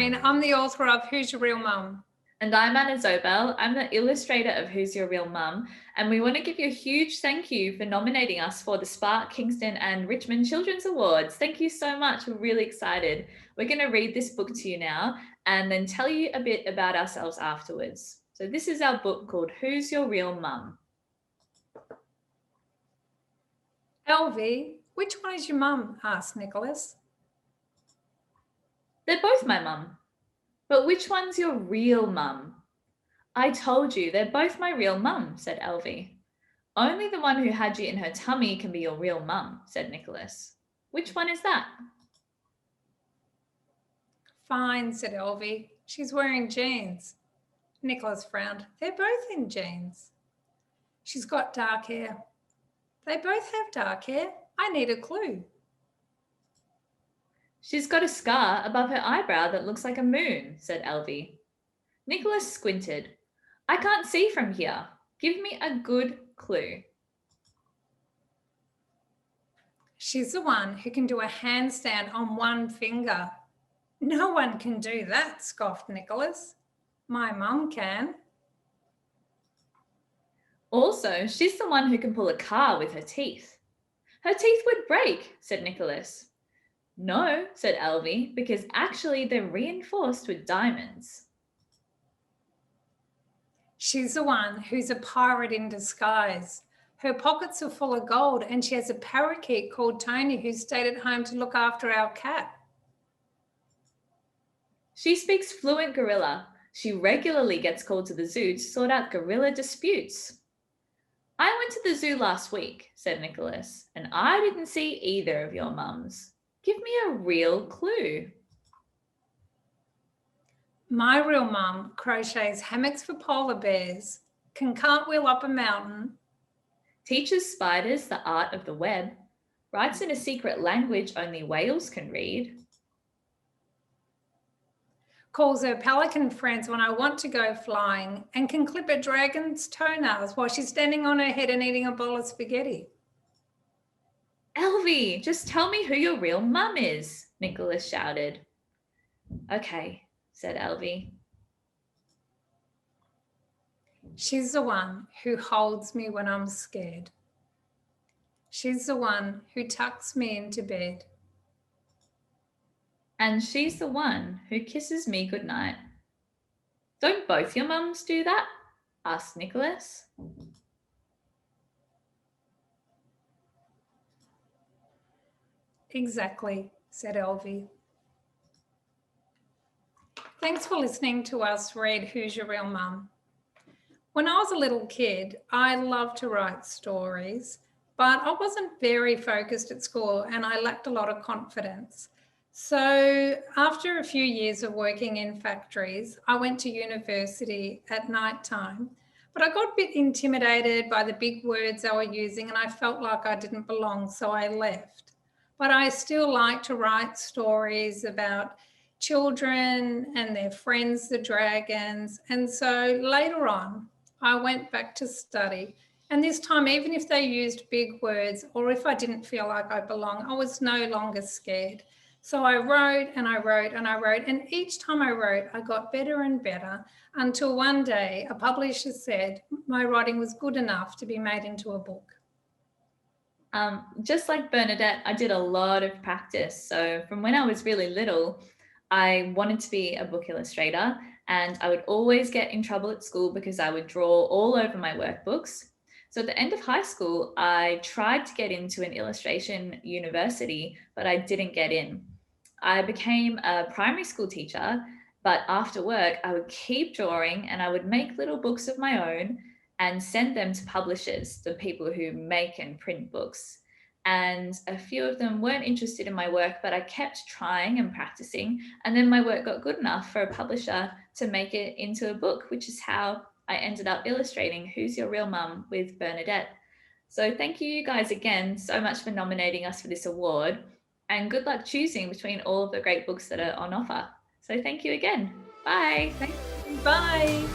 Jane. I'm the author of Who's Your Real Mum? And I'm Anna Zobel. I'm the illustrator of Who's Your Real Mum, and we want to give you a huge thank you for nominating us for the Spark, Kingston and Richmond Children's Awards. Thank you so much. We're really excited. We're going to read this book to you now and then tell you a bit about ourselves afterwards. So this is our book called Who's Your Real Mum? Elvie, which one is your mum? Asked Nicholas. They're both my mum. But which one's your real mum? I told you, they're both my real mum, said Elvie. Only the one who had you in her tummy can be your real mum, said Nicholas. Which one is that? Fine, said Elvie. She's wearing jeans. Nicholas frowned. They're both in jeans. She's got dark hair. They both have dark hair. I need a clue. She's got a scar above her eyebrow that looks like a moon, said Elvie. Nicholas squinted. I can't see from here. Give me a good clue. She's the one who can do a handstand on one finger. No one can do that, scoffed Nicholas. My mum can. Also, she's the one who can pull a car with her teeth. Her teeth would break, said Nicholas. No, said Elvie, because actually they're reinforced with diamonds. She's the one who's a pirate in disguise. Her pockets are full of gold and she has a parakeet called Tony who stayed at home to look after our cat. She speaks fluent gorilla. She regularly gets called to the zoo to sort out gorilla disputes. I went to the zoo last week, said Nicholas, and I didn't see either of your mums. Give me a real clue. My real mum crochets hammocks for polar bears, can cartwheel up a mountain, Teaches spiders the art of the web, writes in a secret language only whales can read, calls her pelican friends when I want to go flying, and can clip a dragon's toenails while she's standing on her head and eating a bowl of spaghetti. Elvie, just tell me who your real mum is, Nicholas shouted. Okay, said Elvie. She's the one who holds me when I'm scared. She's the one who tucks me into bed. And she's the one who kisses me goodnight. Don't both your mums do that? Asked Nicholas. Exactly, said Elvie. Thanks for listening to us read Who's Your Real Mum? When I was a little kid, I loved to write stories, but I wasn't very focused at school and I lacked a lot of confidence. So after a few years of working in factories, I went to university at night time, but I got a bit intimidated by the big words they were using and I felt like I didn't belong, so I left. But I still like to write stories about children and their friends, the dragons. And so later on, I went back to study. And this time, even if they used big words or if I didn't feel like I belonged, I was no longer scared. So I wrote and I wrote and I wrote. And each time I wrote, I got better and better until one day a publisher said my writing was good enough to be made into a book. Just like Bernadette, I did a lot of practice. So from when I was really little, I wanted to be a book illustrator and I would always get in trouble at school because I would draw all over my workbooks. So at the end of high school, I tried to get into an illustration university, but I didn't get in. I became a primary school teacher, but after work, I would keep drawing and I would make little books of my own and send them to publishers, the people who make and print books. And a few of them weren't interested in my work, but I kept trying and practicing. And then my work got good enough for a publisher to make it into a book, which is how I ended up illustrating Who's Your Real Mum with Bernadette. So thank you guys again so much for nominating us for this award, and good luck choosing between all of the great books that are on offer. So thank you again. Bye. Bye.